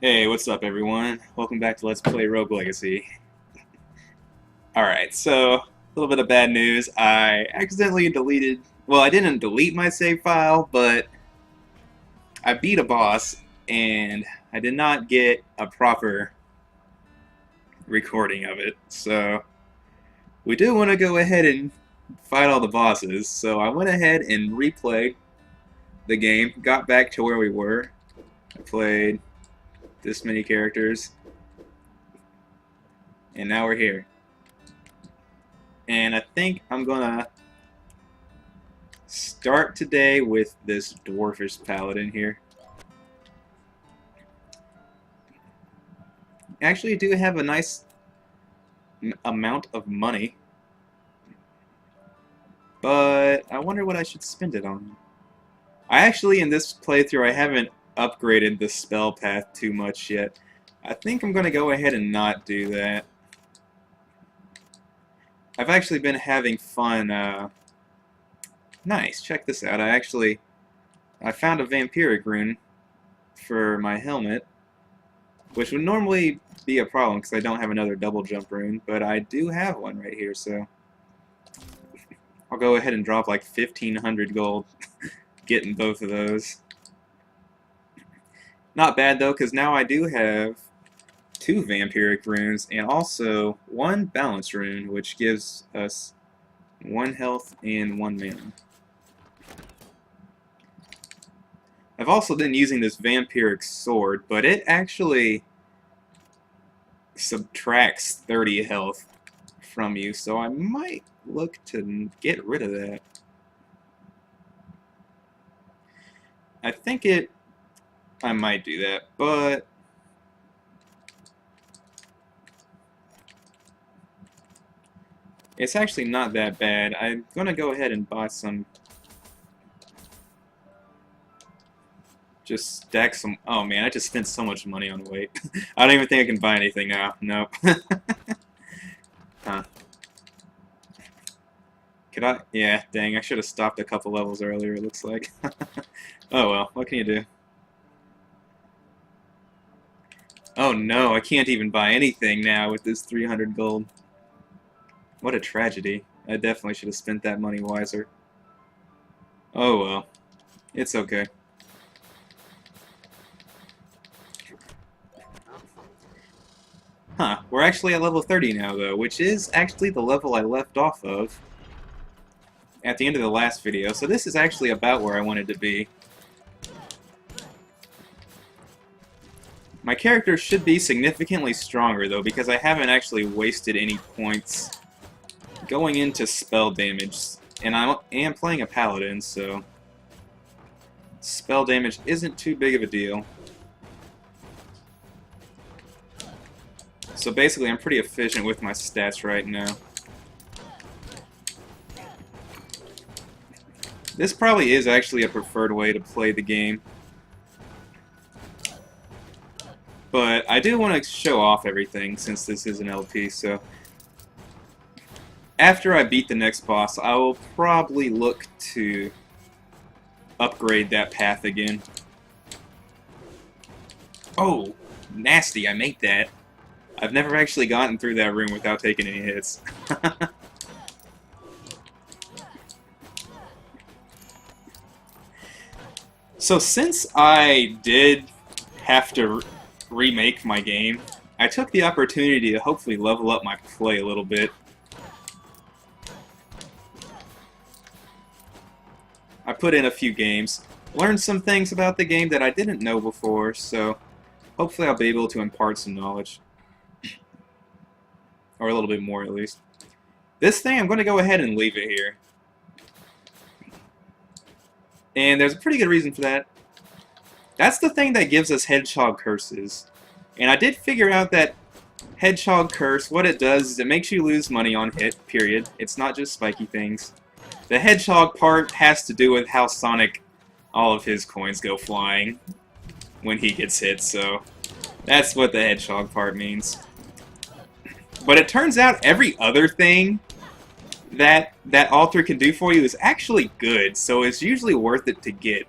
Hey, what's up everyone? Welcome back to Let's Play Rogue Legacy. Alright, so a little bit of bad news. I accidentally deleted... Well, I didn't delete my save file, but I beat a boss, and I did not get a proper recording of it. So, we do want to go ahead and fight all the bosses, so I went ahead and replayed the game, got back to where we were. I played this many characters, and now we're here. And I think I'm gonna start today with this dwarfish paladin here. Actually, I do have a nice amount of money, but I wonder what I should spend it on. I actually, in this playthrough, I haven't upgraded the spell path too much yet. I think I'm gonna go ahead and not do that. I've actually been having fun. Nice, check this out. I found a vampiric rune for my helmet, which would normally be a problem because I don't have another double jump rune, but I do have one right here, so I'll go ahead and drop like 1,500 gold getting both of those. Not bad though, because now I do have 2 vampiric runes and also 1 balance rune, which gives us 1 health and 1 mana. I've also been using this vampiric sword, but it actually subtracts 30 health from you, so I might look to get rid of that. I might do that, but it's actually not that bad. I'm gonna go ahead and buy some. Just stack some. Oh man, I just spent so much money on weight. I don't even think I can buy anything now. Nope. Huh. Could I? Yeah, dang, I should have stopped a couple levels earlier, it looks like. Oh well, what can you do? Oh no, I can't even buy anything now with this 300 gold. What a tragedy. I definitely should have spent that money wiser. Oh well. It's okay. Huh, we're actually at level 30 now though, which is actually the level I left off of at the end of the last video, so this is actually about where I wanted to be. My character should be significantly stronger though, because I haven't actually wasted any points going into spell damage, and I am playing a paladin, so spell damage isn't too big of a deal. So basically I'm pretty efficient with my stats right now. This probably is actually a preferred way to play the game. But I do want to show off everything since this is an LP, so after I beat the next boss, I will probably look to upgrade that path again. Oh, nasty, I made that. I've never actually gotten through that room without taking any hits. So since I did have to remake my game, I took the opportunity to hopefully level up my play a little bit. I put in a few games, learned some things about the game that I didn't know before, so hopefully I'll be able to impart some knowledge. Or a little bit more, at least. This thing, I'm going to go ahead and leave it here. And there's a pretty good reason for that. That's the thing that gives us Hedgehog Curses. And I did figure out that Hedgehog Curse, what it does is it makes you lose money on hit, period. It's not just spiky things. The Hedgehog part has to do with how Sonic, all of his coins go flying when he gets hit, so that's what the Hedgehog part means. But it turns out every other thing that altar can do for you is actually good, so it's usually worth it to get.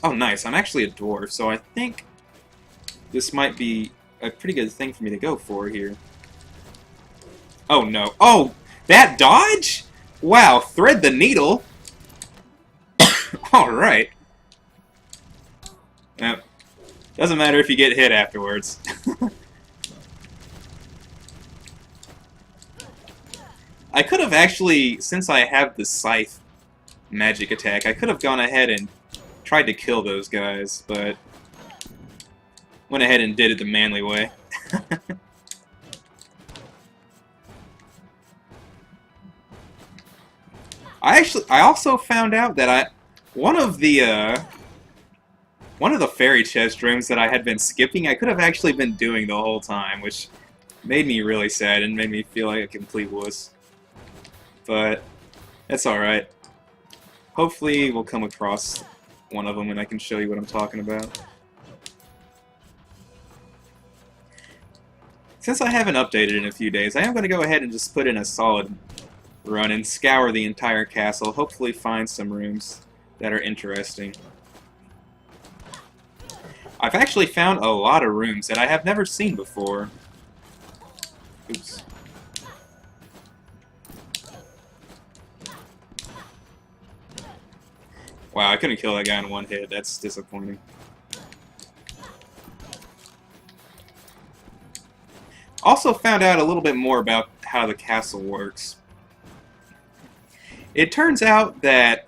Oh, nice. I'm actually a dwarf, so I think this might be a pretty good thing for me to go for here. Oh no. Oh! That dodge?! Wow, thread the needle! Alright. Yep. Doesn't matter if you get hit afterwards. I could have actually, since I have the scythe magic attack, I could have gone ahead and tried to kill those guys, but went ahead and did it the manly way. I also found out that one of the fairy chest rooms that I had been skipping, I could have actually been doing the whole time, which made me really sad and made me feel like a complete wuss. But that's alright. Hopefully we'll come across one of them and I can show you what I'm talking about. Since I haven't updated in a few days, I am going to go ahead and just put in a solid run and scour the entire castle, hopefully find some rooms that are interesting. I've actually found a lot of rooms that I have never seen before. Oops. Wow, I couldn't kill that guy in one hit. That's disappointing. Also found out a little bit more about how the castle works. It turns out that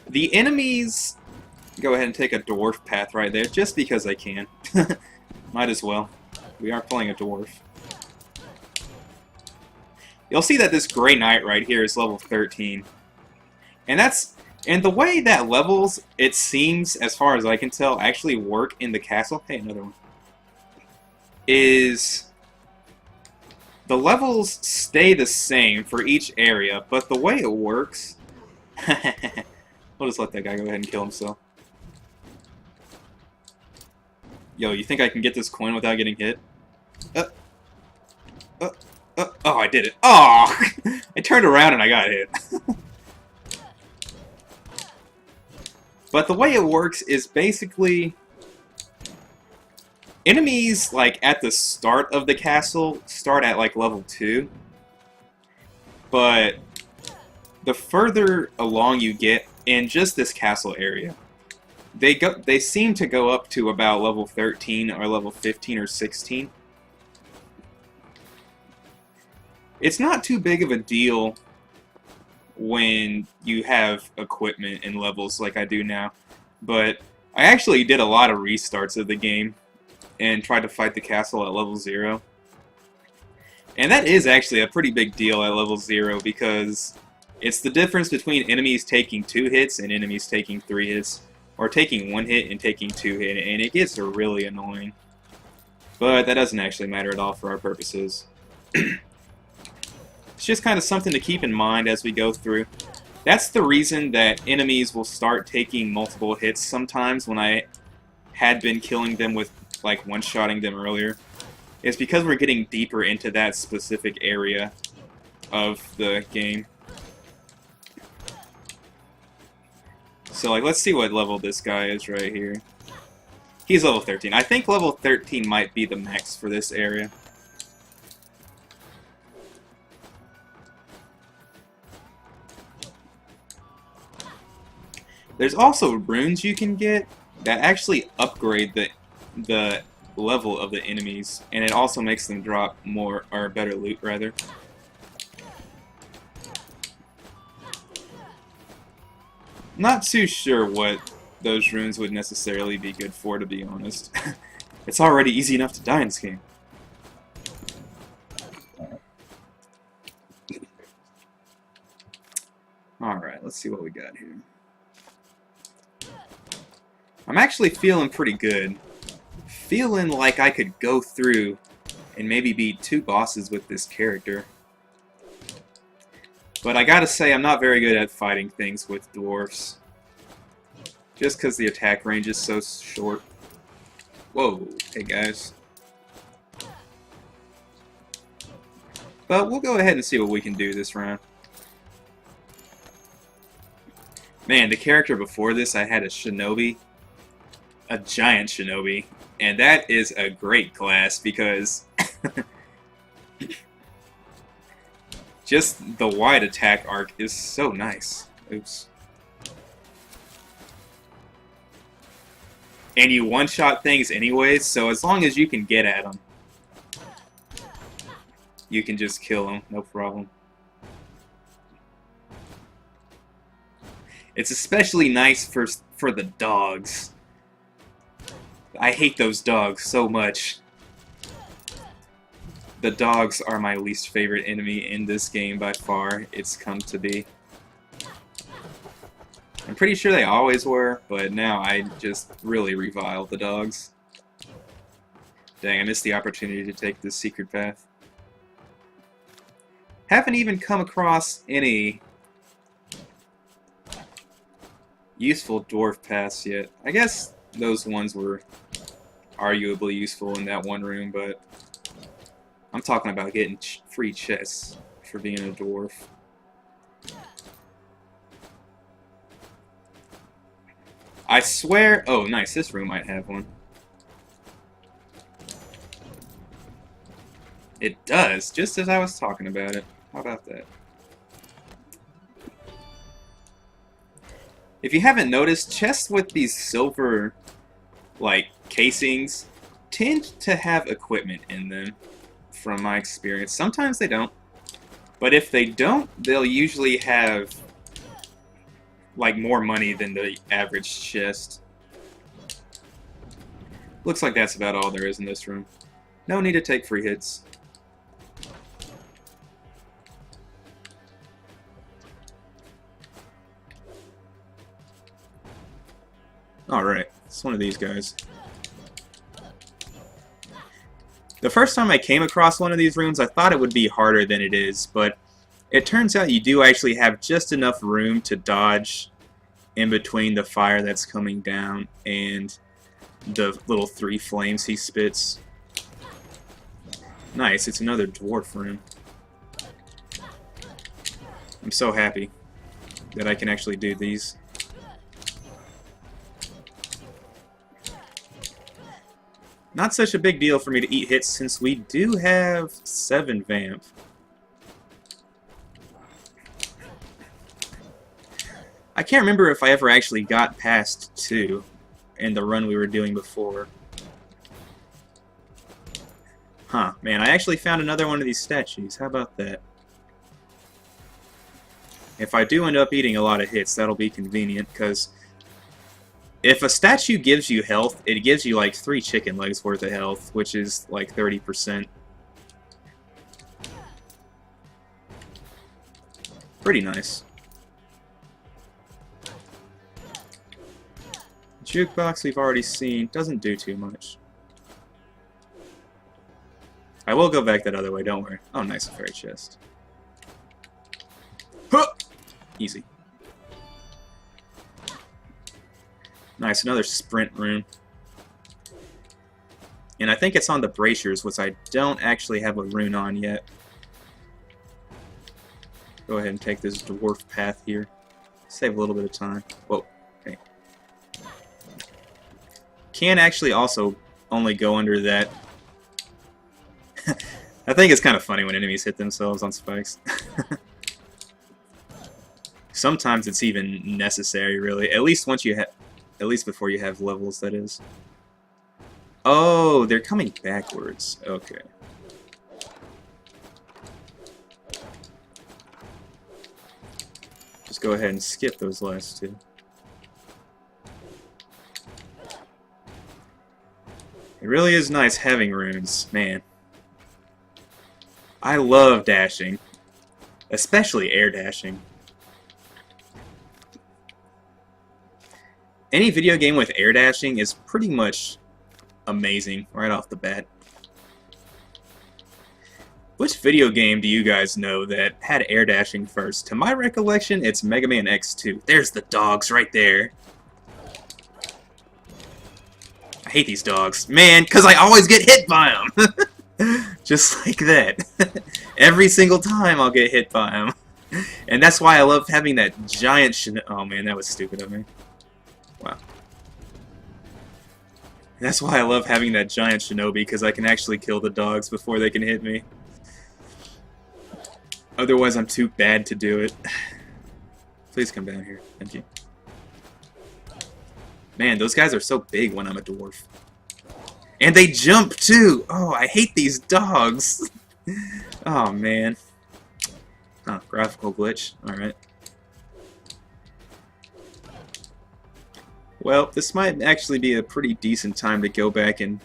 the enemies... Go ahead and take a dwarf path right there, just because I can. Might as well. We are playing a dwarf. You'll see that this Grey Knight right here is level 13. And the way that levels, it seems, as far as I can tell, actually work in the castle... Hey, another one. Is... The levels stay the same for each area, but the way it works... We'll just let that guy go ahead and kill himself. Yo, you think I can get this coin without getting hit? Oh, I did it. Oh! I turned around and I got hit. But the way it works is basically... Enemies, like, at the start of the castle start at, like, level 2. But the further along you get in just this castle area, they seem to go up to about level 13 or level 15 or 16. It's not too big of a deal when you have equipment and levels like I do now, but I actually did a lot of restarts of the game and tried to fight the castle at level 0. And that is actually a pretty big deal at level 0 because it's the difference between enemies taking 2 hits and enemies taking 3 hits, or taking 1 hit and taking 2 hits, and it gets really annoying. But that doesn't actually matter at all for our purposes. It's just kind of something to keep in mind as we go through. That's the reason that enemies will start taking multiple hits sometimes when I had been killing them with, like, one-shotting them earlier. It's because we're getting deeper into that specific area of the game. So, like, let's see what level this guy is right here. He's level 13. I think level 13 might be the max for this area. There's also runes you can get that actually upgrade the level of the enemies, and it also makes them drop more, or better loot, rather. Not too sure what those runes would necessarily be good for, to be honest. It's already easy enough to die in this game. Alright, let's see what we got here. I'm actually feeling pretty good. Feeling like I could go through and maybe beat 2 bosses with this character. But I gotta say, I'm not very good at fighting things with dwarves. Just because the attack range is so short. Whoa, hey guys. But we'll go ahead and see what we can do this round. Man, the character before this, I had a shinobi. a giant shinobi, and that is a great class because just the wide attack arc is so nice. Oops. And you one-shot things anyways, so as long as you can get at them, you can just kill them, no problem. It's especially nice for the dogs. I hate those dogs so much. The dogs are my least favorite enemy in this game by far. It's come to be. I'm pretty sure they always were, but now I just really revile the dogs. Dang, I missed the opportunity to take this secret path. Haven't even come across any useful dwarf paths yet. I guess those ones were arguably useful in that one room, but I'm talking about getting free chests for being a dwarf. I swear... Oh, nice. This room might have one. It does, just as I was talking about it. How about that? If you haven't noticed, chests with these silver, like, casings tend to have equipment in them, from my experience. Sometimes they don't. But if they don't, they'll usually have like more money than the average chest. Looks like that's about all there is in this room. No need to take free hits. Alright, it's one of these guys. The first time I came across one of these rooms, I thought it would be harder than it is, but it turns out you do actually have just enough room to dodge in between the fire that's coming down and the little 3 flames he spits. Nice, it's another dwarf room. I'm so happy that I can actually do these. Not such a big deal for me to eat hits since we do have 7 Vamp. I can't remember if I ever actually got past 2 in the run we were doing before. Huh, man, I actually found another one of these statues. How about that? If I do end up eating a lot of hits, that'll be convenient, because if a statue gives you health, it gives you like 3 chicken legs worth of health, which is like 30%. Pretty nice. Jukebox we've already seen. Doesn't do too much. I will go back that other way, don't worry. Oh, nice, a fairy chest. Huh! Easy. Nice, another sprint room. And I think it's on the bracers, which I don't actually have a rune on yet. Go ahead and take this dwarf path here. Save a little bit of time. Whoa. Okay. Can actually also only go under that. I think it's kind of funny when enemies hit themselves on spikes. Sometimes it's even necessary, really. At least once you have... At least before you have levels, that is. Oh, they're coming backwards. Okay. Just go ahead and skip those last 2. It really is nice having runes, man. I love dashing. Especially air dashing. Any video game with air dashing is pretty much amazing right off the bat. Which video game do you guys know that had air dashing first? To my recollection, it's Mega Man X2. There's the dogs right there. I hate these dogs. Man, because I always get hit by them. Just like that. Every single time I'll get hit by them. And that's why I love having that giant Oh man, that was stupid of me. Wow. That's why I love having that giant shinobi, because I can actually kill the dogs before they can hit me. Otherwise, I'm too bad to do it. Please come down here. Thank you. Man, those guys are so big when I'm a dwarf. And they jump, too! Oh, I hate these dogs! Oh, man. Oh, graphical glitch. Alright. Well, this might actually be a pretty decent time to go back and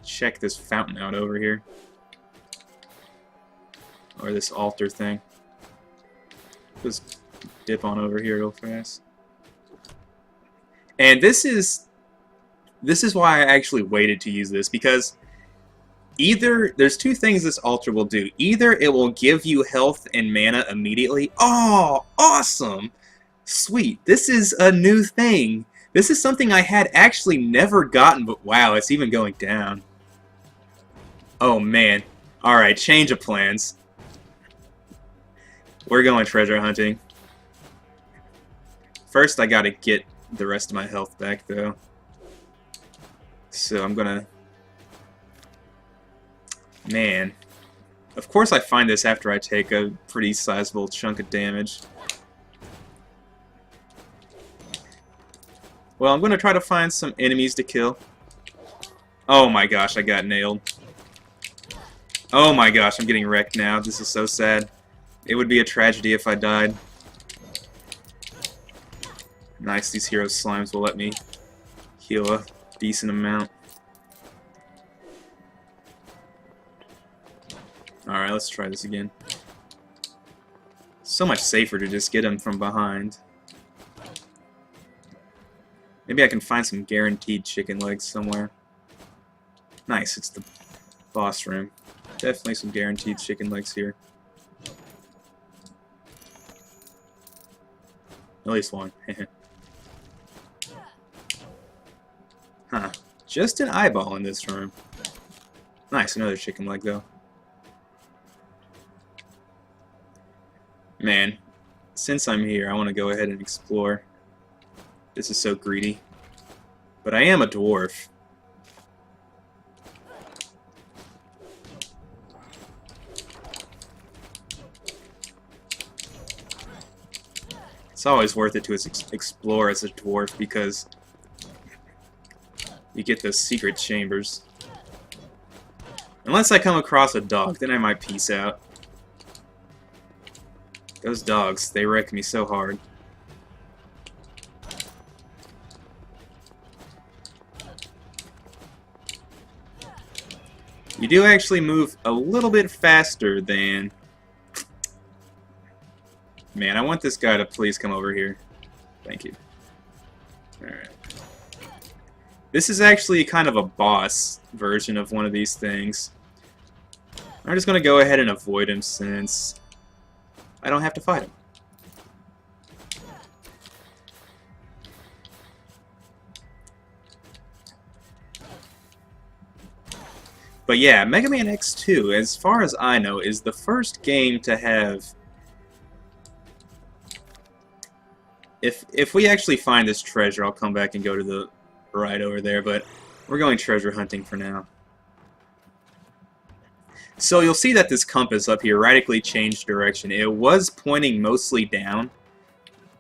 check this fountain out over here. Or this altar thing. Just dip on over here real fast. And this is why I actually waited to use this, because either there's two things this altar will do. Either it will give you health and mana immediately. Oh, awesome! Sweet. This is a new thing. This is something I had actually never gotten, but wow, it's even going down. Oh man. Alright, change of plans. We're going treasure hunting. First, I gotta get the rest of my health back, though. So I'm gonna... Man. Of course I find this after I take a pretty sizable chunk of damage. Well, I'm gonna try to find some enemies to kill. Oh my gosh, I got nailed. Oh my gosh, I'm getting wrecked now. This is so sad. It would be a tragedy if I died. Nice, these hero slimes will let me heal a decent amount. Alright, let's try this again. So much safer to just get him from behind. Maybe I can find some guaranteed chicken legs somewhere. Nice, it's the boss room. Definitely some guaranteed chicken legs here. At least one. Huh. Just an eyeball in this room. Nice, another chicken leg though. Man, since I'm here, I want to go ahead and explore. This is so greedy. But I am a dwarf. It's always worth it to explore as a dwarf because you get those secret chambers. Unless I come across a dog, then I might peace out. Those dogs, they wreck me so hard. You do actually move a little bit faster than... Man, I want this guy to please come over here. Thank you. Alright. This is actually kind of a boss version of one of these things. I'm just going to go ahead and avoid him since I don't have to fight him. But yeah, Mega Man X2, as far as I know, is the first game to have... If we actually find this treasure, I'll come back and go to the right over there, but we're going treasure hunting for now. So you'll see that this compass up here radically changed direction. It was pointing mostly down,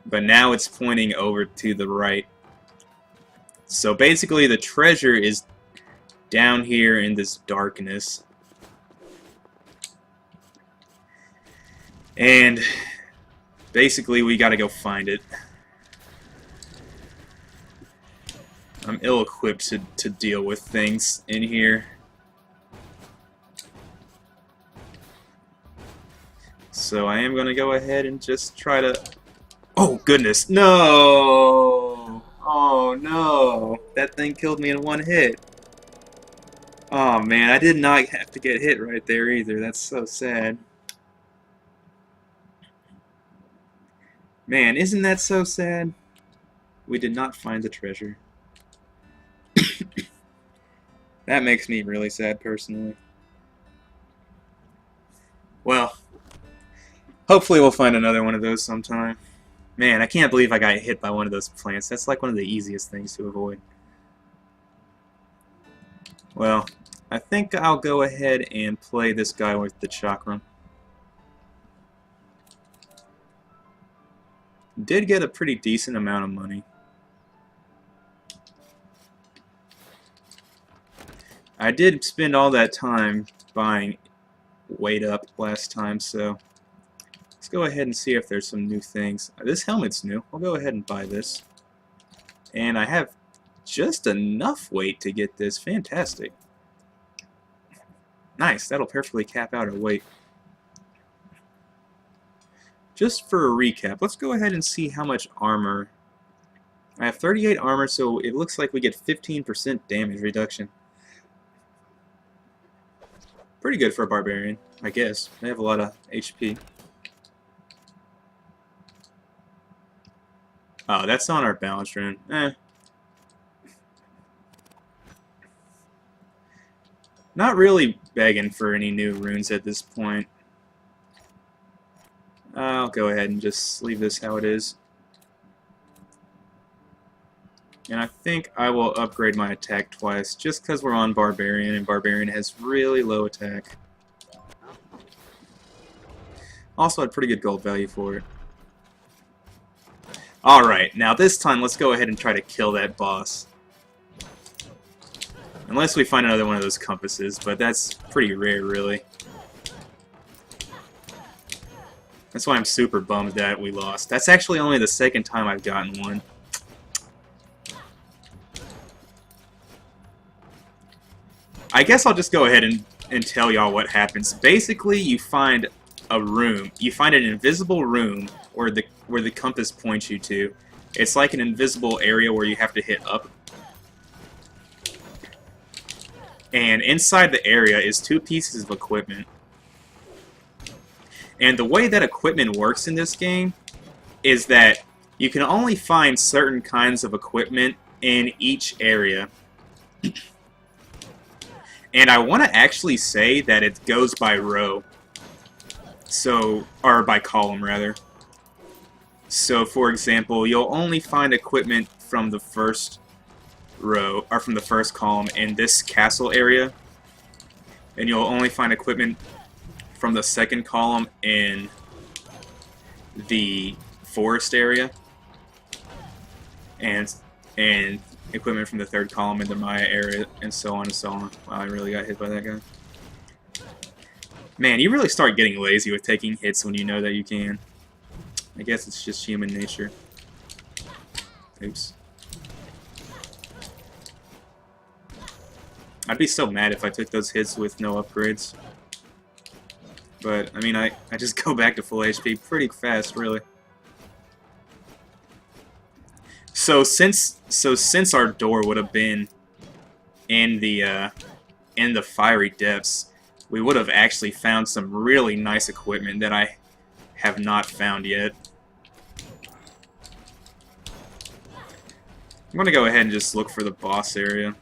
but now it's pointing over to the right. So basically the treasure is down here in this darkness. And basically we gotta go find it. I'm ill-equipped to deal with things in here. So I am gonna go ahead and just try to... Oh, goodness, no! Oh, no! That thing killed me in one hit. Oh, man, I did not have to get hit right there either. That's so sad. Man, isn't that so sad? We did not find the treasure. That makes me really sad, personally. Well, hopefully we'll find another one of those sometime. Man, I can't believe I got hit by one of those plants. That's like one of the easiest things to avoid. Well, I think I'll go ahead and play this guy with the chakram. Did get a pretty decent amount of money. I did spend all that time buying weight up last time, so let's go ahead and see if there's some new things. This helmet's new. I'll go ahead and buy this. And I have just enough weight to get this. Fantastic. Nice. That'll perfectly cap out our weight. Just for a recap, let's go ahead and see how much armor. I have 38 armor, so it looks like we get 15% damage reduction. Pretty good for a barbarian, I guess. They have a lot of HP. Oh, that's on our balance rune. Not really begging for any new runes at this point. I'll go ahead and just leave this how it is. And I think I will upgrade my attack twice, just because we're on Barbarian, and Barbarian has really low attack. Also had pretty good gold value for it. Alright, now this time let's go ahead and try to kill that boss. Unless we find another one of those compasses, but that's pretty rare, really. That's why I'm super bummed that we lost. That's actually only the second time I've gotten one. I guess I'll just go ahead and tell y'all what happens. Basically, you find a room. You find an invisible room where the compass points you to. It's like an invisible area where you have to hit up. And inside the area is 2 pieces of equipment. And the way that equipment works in this game is that you can only find certain kinds of equipment in each area. And I want to actually say that it goes by row. So, or by column, rather. So, for example, you'll only find equipment from the first row, or from the first column in this castle area. And you'll only find equipment from the second column in the forest area. And equipment from the third column in the Maya area, and so on and so on. Wow, I really got hit by that guy. Man, you really start getting lazy with taking hits when you know that you can. I guess it's just human nature. Oops. I'd be so mad if I took those hits with no upgrades. But, I mean, I just go back to full HP pretty fast, really. So since our door would have been in the fiery depths, we would have actually found some really nice equipment that I have not found yet. I'm gonna go ahead and just look for the boss area.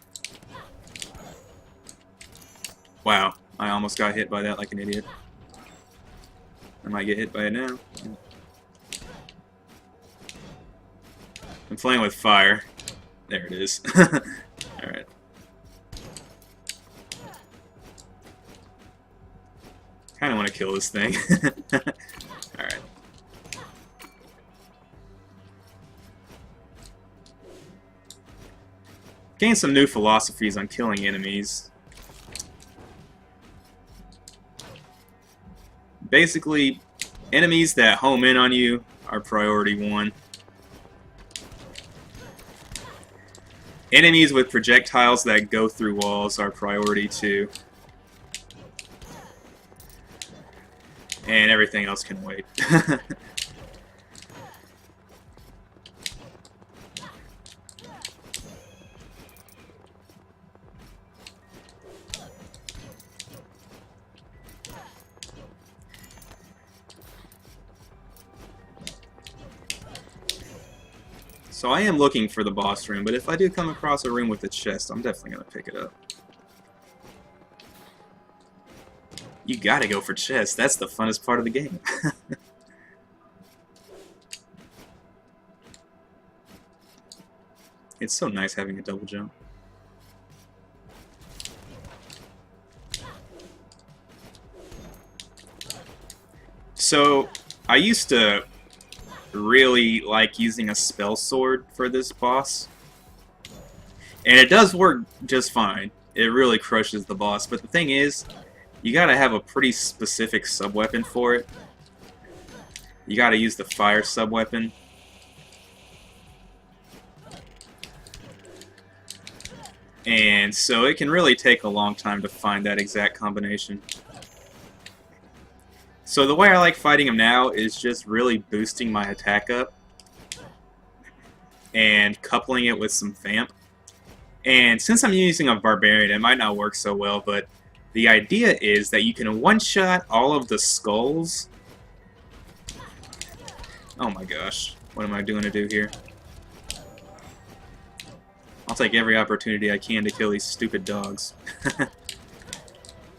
Wow, I almost got hit by that like an idiot. I might get hit by it now. I'm playing with fire. There it is. Alright. Kinda wanna kill this thing. Alright. Gained some new philosophies on killing enemies. Basically, enemies that home in on you are priority 1. Enemies with projectiles that go through walls are priority 2. And everything else can wait. So I am looking for the boss room, but if I do come across a room with a chest, I'm definitely going to pick it up. You gotta go for chests. That's the funnest part of the game. It's so nice having a double jump. So, I used to really like using a spell sword for this boss. And it does work just fine. It really crushes the boss. But the thing is, you gotta have a pretty specific sub-weapon for it. You gotta use the fire sub-weapon. And so it can really take a long time to find that exact combination. So the way I like fighting him now is just really boosting my attack up and coupling it with some Vamp. And since I'm using a Barbarian, it might not work so well, but the idea is that you can one-shot all of the skulls. Oh my gosh, what am I doing to do here? I'll take every opportunity I can to kill these stupid dogs.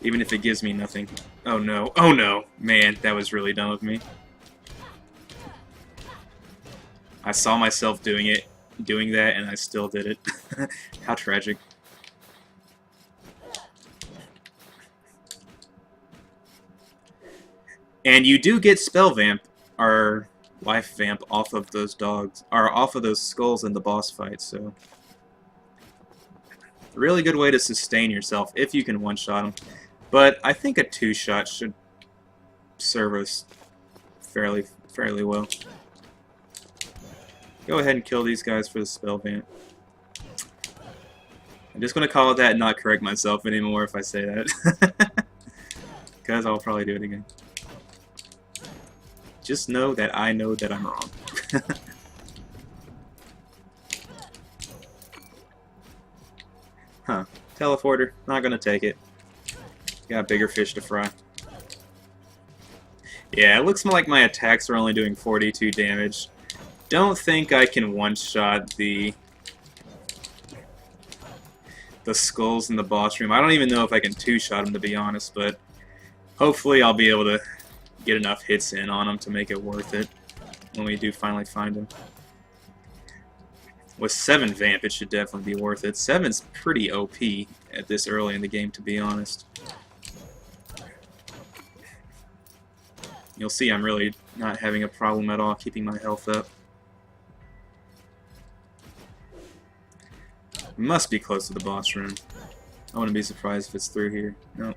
Even if it gives me nothing. Oh no, oh no! Man, that was really dumb of me. I saw myself doing that, and I still did it. How tragic. And you do get Spell Vamp, or Life Vamp, off of those dogs, or off of those skulls in the boss fight, so... a really good way to sustain yourself if you can one-shot them. But I think a two-shot should serve us fairly well. Go ahead and kill these guys for the Spell Vamp. I'm just going to call it that and not correct myself anymore if I say that. Because I'll probably do it again. Just know that I know that I'm wrong. Huh. Teleporter. Not gonna take it. Got bigger fish to fry. Yeah, it looks like my attacks are only doing 42 damage. Don't think I can one-shot the skulls in the boss room. I don't even know if I can two-shot them, to be honest, but hopefully I'll be able to get enough hits in on them to make it worth it when we do finally find them. With 7 Vamp, it should definitely be worth it. 7's pretty OP at this early in the game, to be honest. You'll see I'm really not having a problem at all keeping my health up. Must be close to the boss room. I wouldn't be surprised if it's through here. No.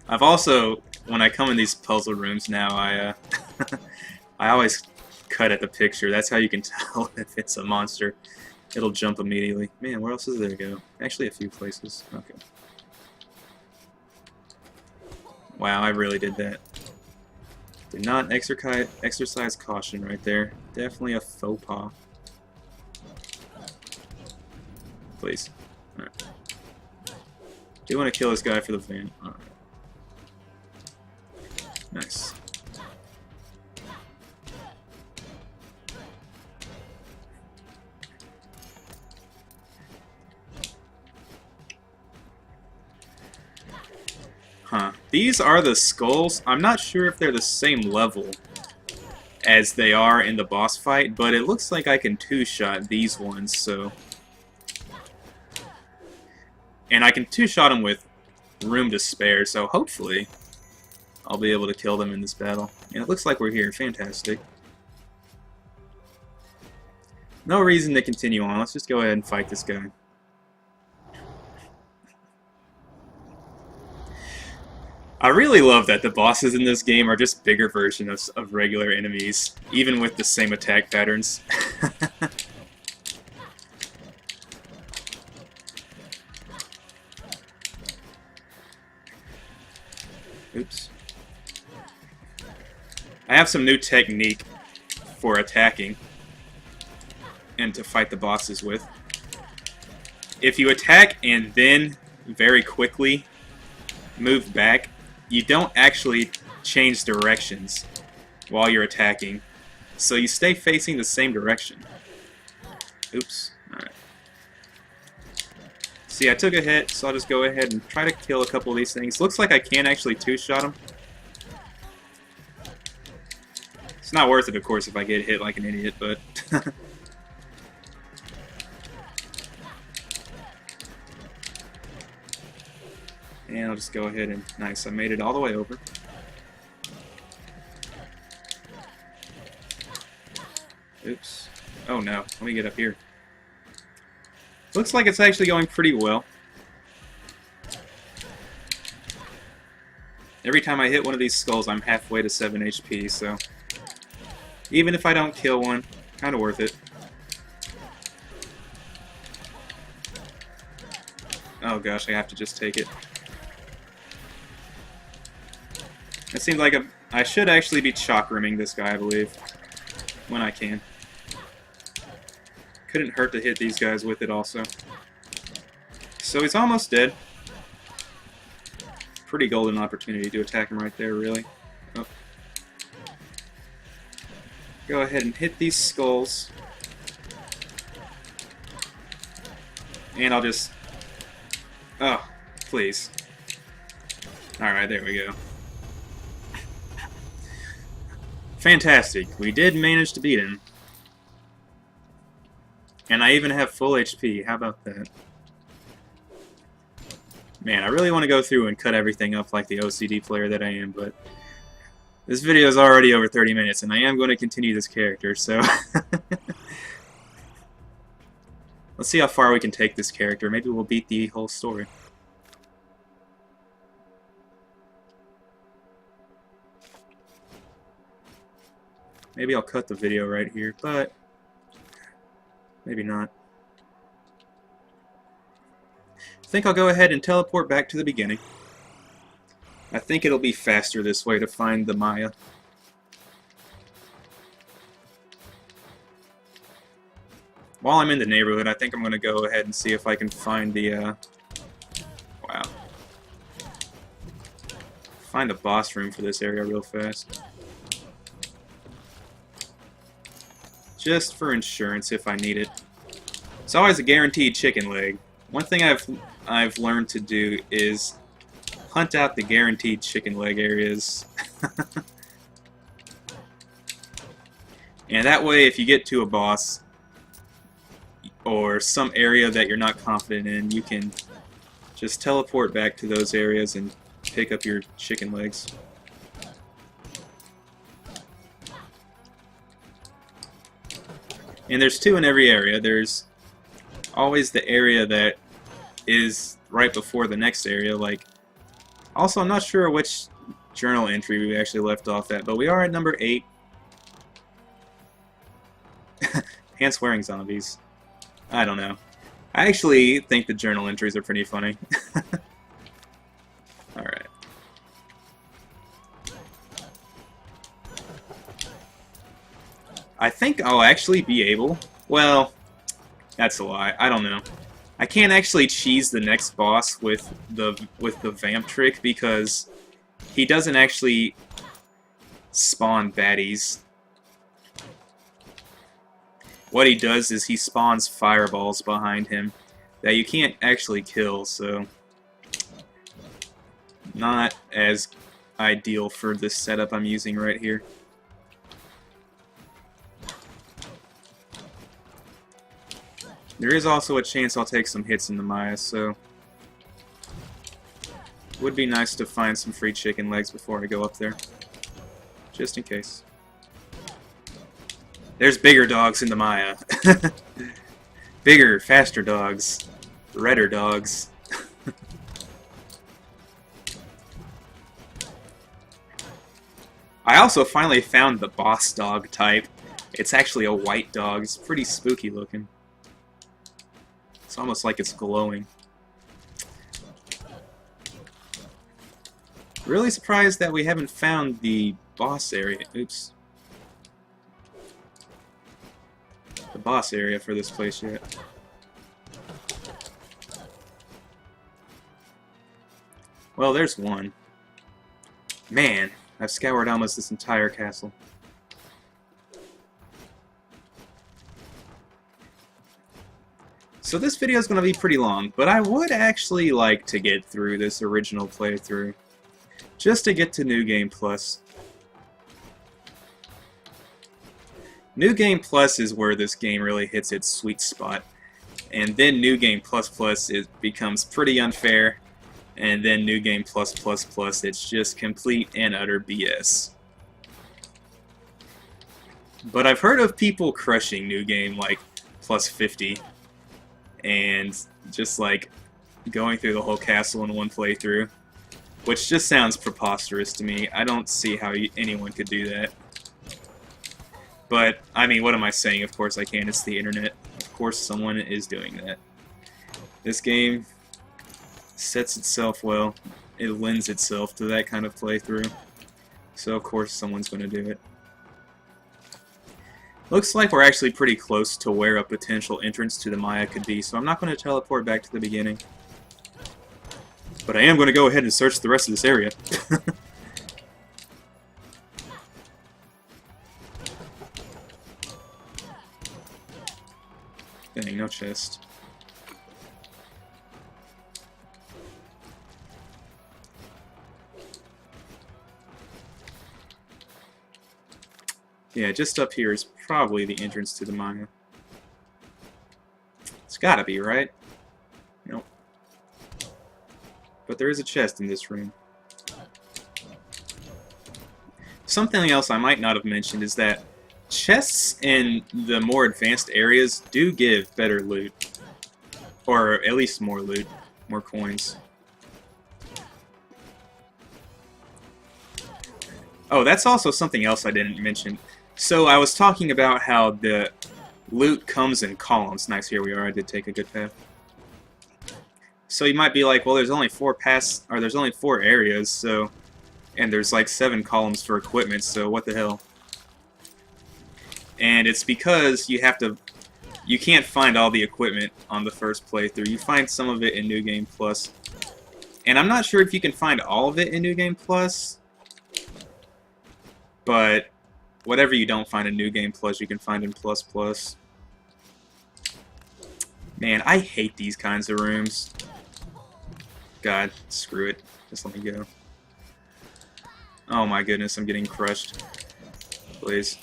I've also, when I come in these puzzle rooms now, I always cut at the picture. That's how you can tell if it's a monster. It'll jump immediately. Man, where else is there to go? Actually, a few places. Okay. Wow, I really did that. Did not exercise caution right there. Definitely a faux pas. Please. Alright. Do want to kill this guy for the van. Alright. Nice. Huh. These are the skulls. I'm not sure if they're the same level as they are in the boss fight, but it looks like I can two-shot these ones, so... And I can two-shot them with room to spare, so hopefully I'll be able to kill them in this battle. And it looks like we're here. Fantastic. No reason to continue on. Let's just go ahead and fight this guy. I really love that the bosses in this game are just bigger versions of regular enemies, even with the same attack patterns. Oops. I have some new technique for attacking and to fight the bosses with. If you attack and then very quickly move back, you don't actually change directions while you're attacking. So you stay facing the same direction. Oops. Alright. See, I took a hit, so I'll just go ahead and try to kill a couple of these things. Looks like I can actually two-shot them. It's not worth it, of course, if I get hit like an idiot, but... And I'll just go ahead and... Nice, I made it all the way over. Oops. Oh no, let me get up here. Looks like it's actually going pretty well. Every time I hit one of these skulls, I'm halfway to 7 HP, so even if I don't kill one, kind of worth it. Oh gosh, I have to just take it. It seems like I should actually be chakraming this guy, I believe, when I can. Couldn't hurt to hit these guys with it also. So he's almost dead. Pretty golden opportunity to attack him right there, really. Oh. Go ahead and hit these skulls. And I'll just... Oh, please. Alright, there we go. Fantastic. We did manage to beat him. And I even have full HP. How about that? Man, I really want to go through and cut everything up like the OCD player that I am, but this video is already over 30 minutes, and I am going to continue this character, so... Let's see how far we can take this character. Maybe we'll beat the whole story. Maybe I'll cut the video right here, but maybe not. I think I'll go ahead and teleport back to the beginning. I think it'll be faster this way to find the Maya. While I'm in the neighborhood, I think I'm going to go ahead and see if I can find the, wow. Find a boss room for this area real fast. Just for insurance if I need it. It's always a guaranteed chicken leg. One thing I've learned to do is hunt out the guaranteed chicken leg areas. And that way, if you get to a boss or some area that you're not confident in, you can just teleport back to those areas and pick up your chicken legs. And there's two in every area. There's always the area that is right before the next area. Like, also, I'm not sure which journal entry we actually left off at, but we are at number 8. Pants-wearing zombies. I don't know. I actually think the journal entries are pretty funny. Alright. I think I'll actually be able... Well, that's a lie. I don't know. I can't actually cheese the next boss with the vamp trick because he doesn't actually spawn baddies. What he does is he spawns fireballs behind him that you can't actually kill, so not as ideal for this setup I'm using right here. There is also a chance I'll take some hits in the Maya, so would be nice to find some free chicken legs before I go up there, just in case. There's bigger dogs in the Maya. Bigger, faster dogs. Redder dogs. I also finally found the boss dog type. It's actually a white dog. It's pretty spooky looking. It's almost like it's glowing. Really surprised that we haven't found the boss area. Oops. The boss area for this place yet. Well, there's one. Man, I've scoured almost this entire castle. So this video is going to be pretty long, but I would actually like to get through this original playthrough, just to get to New Game Plus. New Game Plus is where this game really hits its sweet spot, and then New Game Plus Plus it becomes pretty unfair, and then New Game Plus Plus Plus it's just complete and utter BS. But I've heard of people crushing New Game like plus 50 and just like going through the whole castle in one playthrough, which just sounds preposterous to me. I don't see how anyone could do that. But, I mean, what am I saying? Of course I can. It's the internet. Of course someone is doing that. This game sets itself well. It lends itself to that kind of playthrough. So, of course, someone's going to do it. Looks like we're actually pretty close to where a potential entrance to the Maya could be, so I'm not going to teleport back to the beginning. But I am going to go ahead and search the rest of this area. Dang, no chest. Yeah, just up here is probably the entrance to the Maya. It's gotta be, right? Nope. But there is a chest in this room. Something else I might not have mentioned is that chests in the more advanced areas do give better loot. Or at least more loot. More coins. Oh, that's also something else I didn't mention. So I was talking about how the loot comes in columns. Nice, here we are. I did take a good path. So you might be like, well, there's only there's only 4 areas, so, and there's like 7 columns for equipment, so what the hell? And it's because you can't find all the equipment on the first playthrough. You find some of it in New Game Plus. And I'm not sure if you can find all of it in New Game Plus, but whatever you don't find in New Game Plus, you can find in Plus Plus. Man, I hate these kinds of rooms. God, screw it. Just let me go. Oh my goodness, I'm getting crushed. Please.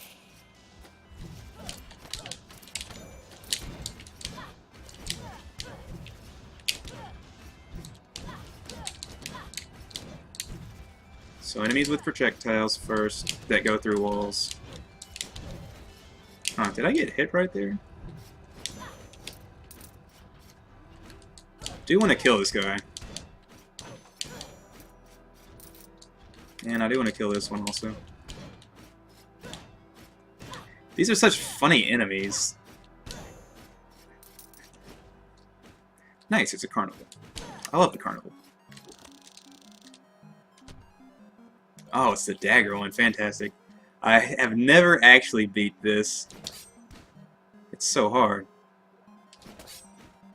So enemies with projectiles first that go through walls. Huh, did I get hit right there? Do want to kill this guy. And I do want to kill this one also. These are such funny enemies. Nice, it's a carnival. I love the carnival. Oh, it's the dagger one. Fantastic. I have never actually beat this. It's so hard.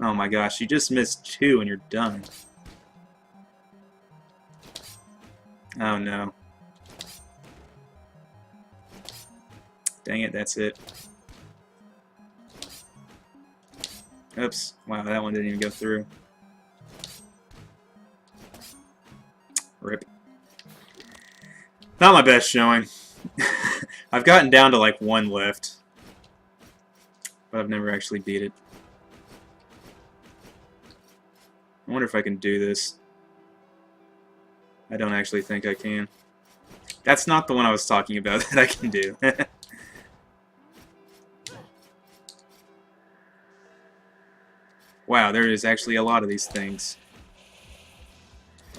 Oh my gosh, you just missed 2 and you're done. Oh no. Dang it, that's it. Oops. Wow, that one didn't even go through. Rip. Not my best showing. I've gotten down to like 1 left. But I've never actually beat it. I wonder if I can do this. I don't actually think I can. That's not the one I was talking about that I can do. Wow, there is actually a lot of these things.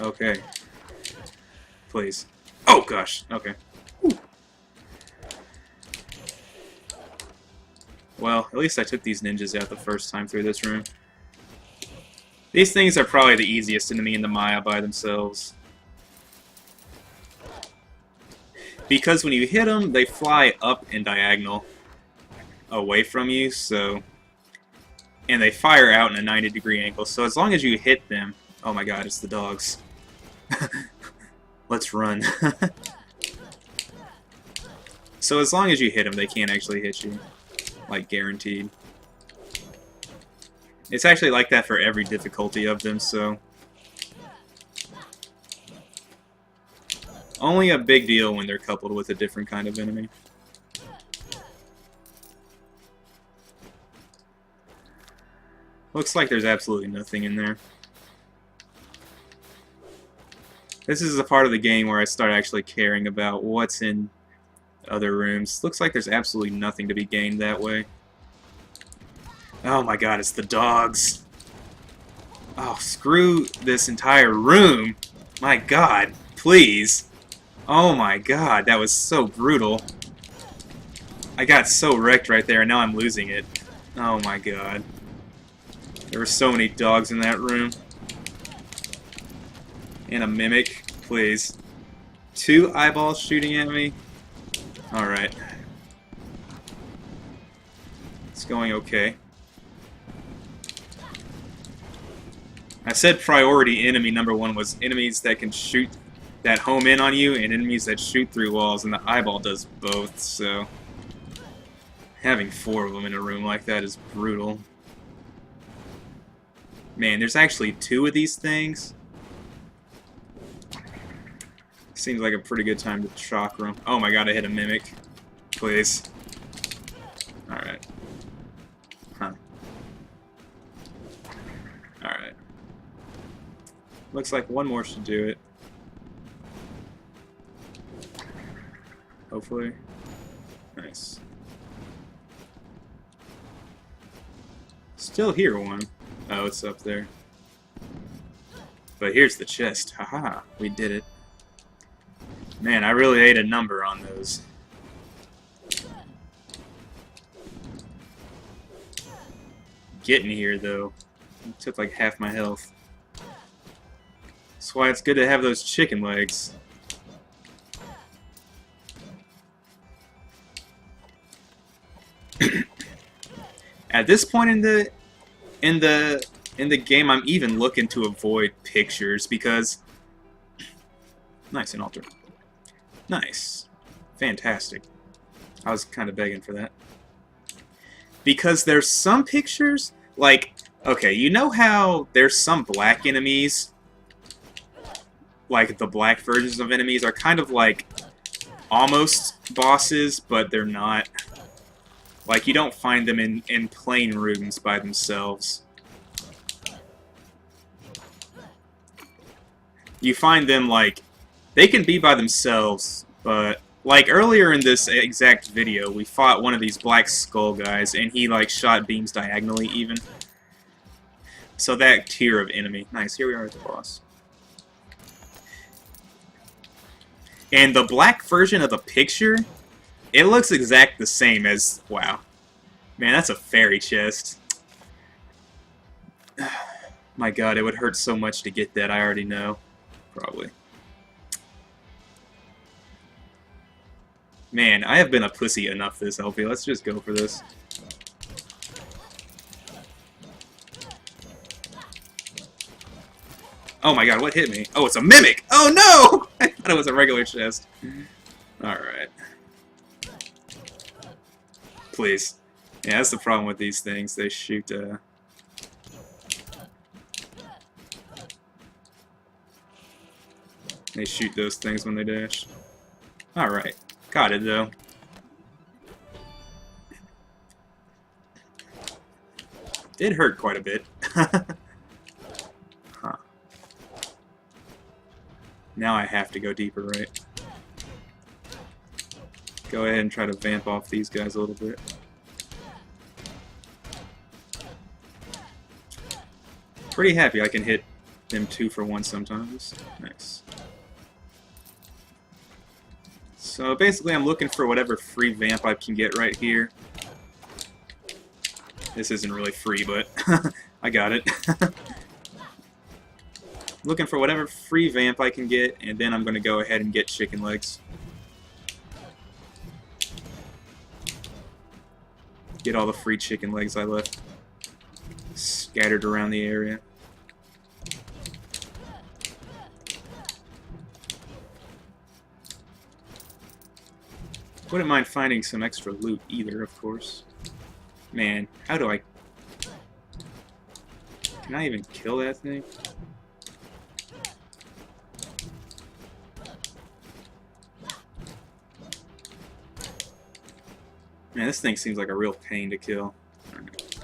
Okay. Please. Oh gosh, okay. Whew. Well, at least I took these ninjas out the first time through this room. These things are probably the easiest enemy in the Maya by themselves. Because when you hit them, they fly up and diagonal away from you, so... And they fire out in a 90-degree angle, so as long as you hit them... Oh my god, it's the dogs. Let's run. So as long as you hit them, they can't actually hit you. Like, guaranteed. It's actually like that for every difficulty of them, so... Only a big deal when they're coupled with a different kind of enemy. Looks like there's absolutely nothing in there. This is a part of the game where I start actually caring about what's in other rooms. Looks like there's absolutely nothing to be gained that way. Oh my god, it's the dogs. Oh, screw this entire room. My god, please. Oh my god, that was so brutal. I got so wrecked right there, and now I'm losing it. Oh my god. There were so many dogs in that room. And a mimic, please. 2 eyeballs shooting at me. Alright. It's going okay. I said priority enemy number 1 was enemies that can shoot, that home in on you, and enemies that shoot through walls, and the eyeball does both, so... having 4 of them in a room like that is brutal. Man, there's actually 2 of these things. Seems like a pretty good time to chakra. Oh my god, I hit a mimic. Please. Alright. Huh. Alright. Looks like 1 more should do it. Hopefully. Nice. Still hear 1. Oh, it's up there. But here's the chest. Haha, we did it. Man, I really ate a number on those. Getting here, though. It took like half my health. That's why it's good to have those chicken legs. At this point in the game, I'm even looking to avoid pictures because nice, an altar. Nice. Fantastic. I was kind of begging for that. Because there's some pictures, like, okay, you know how there's some black enemies, like the black versions of enemies are kind of like almost bosses, but they're not. Like, you don't find them in plain rooms by themselves. You find them, like, they can be by themselves, but, like, earlier in this exact video, we fought one of these black skull guys, and he, like, shot beams diagonally, even. So that tier of enemy. Nice, here we are at the boss. And the black version of the picture, it looks exact the same as... Wow. Man, that's a fairy chest. My god, it would hurt so much to get that, I already know. Probably. Man, I have been a pussy enough this LP. Let's just go for this. Oh my god, what hit me? Oh, it's a mimic! Oh no! I thought it was a regular chest. Alright. Please. Yeah, that's the problem with these things. They shoot, they shoot those things when they dash. Alright. Got it, though. Did hurt quite a bit. Huh. Now I have to go deeper, right? Go ahead and try to vamp off these guys a little bit. Pretty happy I can hit them 2 for 1 sometimes. Nice. So basically I'm looking for whatever free vamp I can get right here. This isn't really free, but I got it. Looking for whatever free vamp I can get, and then I'm going to go ahead and get chicken legs. Get all the free chicken legs I left scattered around the area. Wouldn't mind finding some extra loot either, of course. Man, how do I... Can I even kill that thing? Man, this thing seems like a real pain to kill. Right.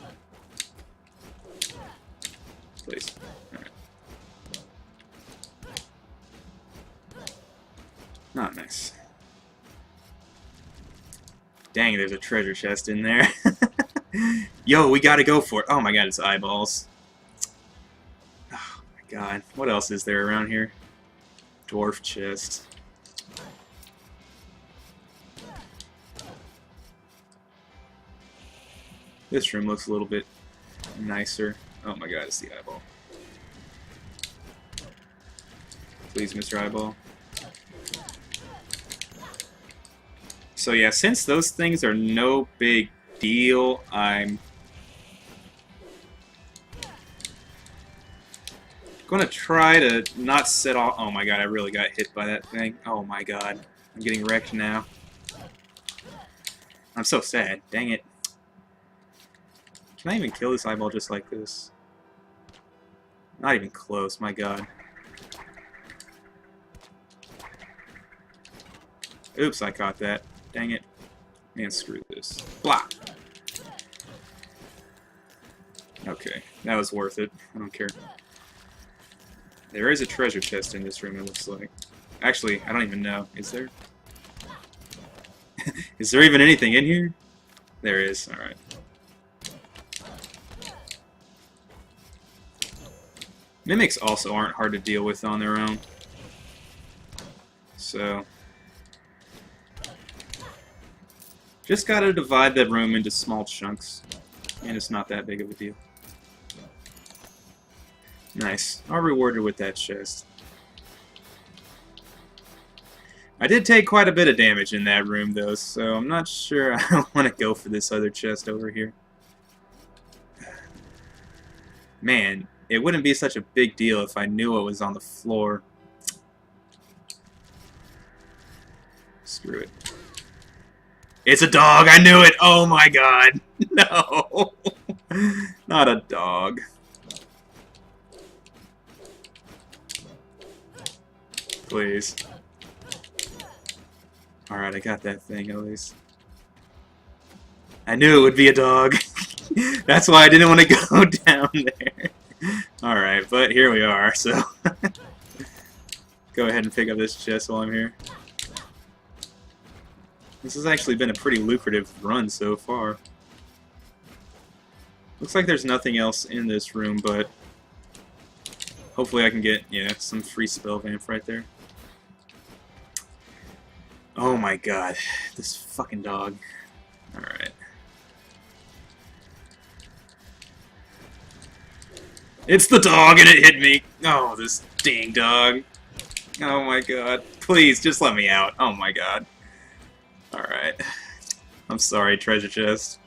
Please. Alright. Not nice. Dang, there's a treasure chest in there. Yo, we gotta go for it. Oh my god, it's eyeballs. Oh my god. What else is there around here? Dwarf chest. This room looks a little bit nicer. Oh my god, it's the eyeball. Please, Mr. Eyeball. So yeah, since those things are no big deal, I'm gonna try to not set off. Oh my god, I really got hit by that thing. Oh my god, I'm getting wrecked now. I'm so sad. Dang it. Can I even kill this eyeball just like this? Not even close, my god. Oops, I caught that. Dang it. Man, screw this. Blah! Okay, that was worth it. I don't care. There is a treasure chest in this room, it looks like. Actually, I don't even know. Is there? Is there even anything in here? There is. Alright. Mimics also aren't hard to deal with on their own. So... just gotta divide the room into small chunks. And it's not that big of a deal. Nice. I'll reward her with that chest. I did take quite a bit of damage in that room, though, so I'm not sure I want to go for this other chest over here. Man, it wouldn't be such a big deal if I knew it was on the floor. Screw it. It's a dog! I knew it! Oh my god! No! Not a dog. Please. Alright, I got that thing at least. I knew it would be a dog. That's why I didn't want to go down there. Alright, but here we are, so... go ahead and pick up this chest while I'm here. This has actually been a pretty lucrative run so far. Looks like there's nothing else in this room, but... hopefully I can get, yeah, some free spell vamp right there. Oh my god, this fucking dog. Alright. It's the dog and it hit me! Oh, this dang dog. Oh my god. Please, just let me out. Oh my god. Alright. I'm sorry, treasure chest.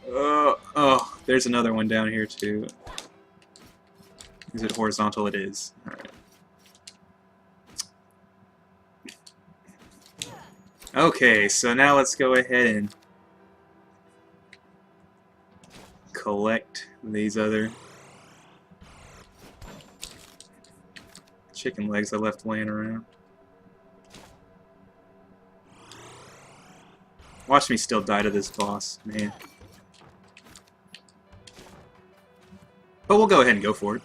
Oh, there's another one down here too. Is it horizontal? It is. Alright. Okay, so now let's go ahead and collect these other chicken legs I left laying around. Watch me still die to this boss, man. But we'll go ahead and go for it.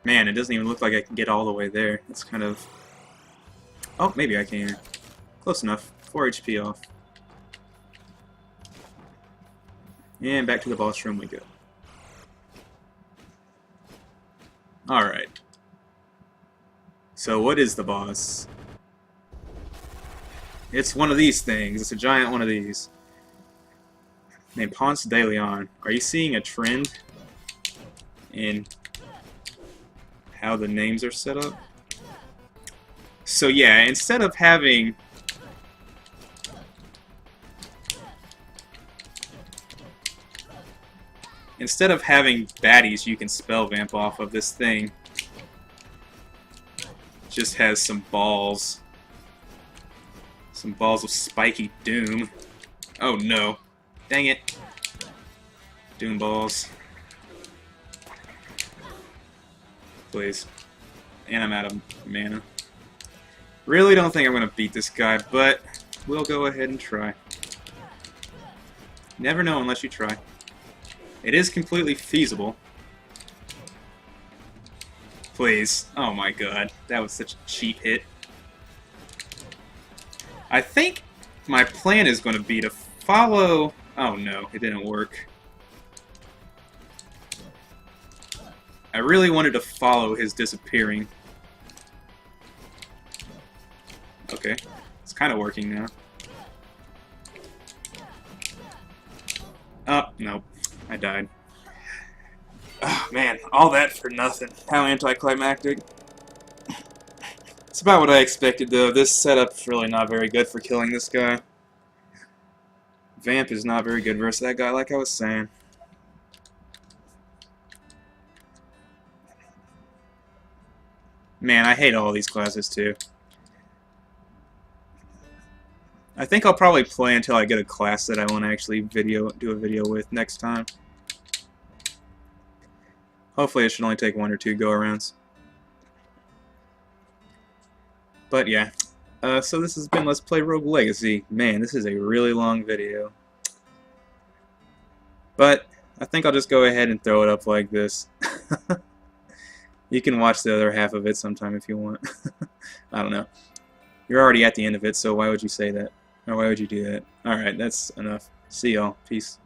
Man, it doesn't even look like I can get all the way there. It's kind of... oh, maybe I can. Close enough. 4 HP off. And back to the boss room we go. Alright. So what is the boss? It's one of these things. It's a giant one of these. Named Ponce de Leon. Are you seeing a trend in how the names are set up? So yeah, instead of having baddies you can spell vamp off of, this thing just has some balls. Some balls of spiky doom. Oh no. Dang it. Doom balls. Please. And I'm out of mana. Really don't think I'm going to beat this guy, but we'll go ahead and try. Never know unless you try. It is completely feasible. Please. Oh my god. That was such a cheap hit. I think my plan is going to be to follow... Oh no, it didn't work. I really wanted to follow his disappearing. Okay. It's kind of working now. Oh, nope. I died. Oh, man. All that for nothing. How anticlimactic. It's about what I expected, though. This setup's really not very good for killing this guy. Vamp is not very good versus that guy, like I was saying. Man, I hate all these classes, too. I think I'll probably play until I get a class that I want to actually do a video with next time. Hopefully it should only take 1 or 2 go-arounds. But yeah, so this has been Let's Play Rogue Legacy. Man, this is a really long video. But I think I'll just go ahead and throw it up like this. You can watch the other half of it sometime if you want. I don't know. You're already at the end of it, so why would you say that? Or why would you do that? Alright, that's enough. See y'all. Peace.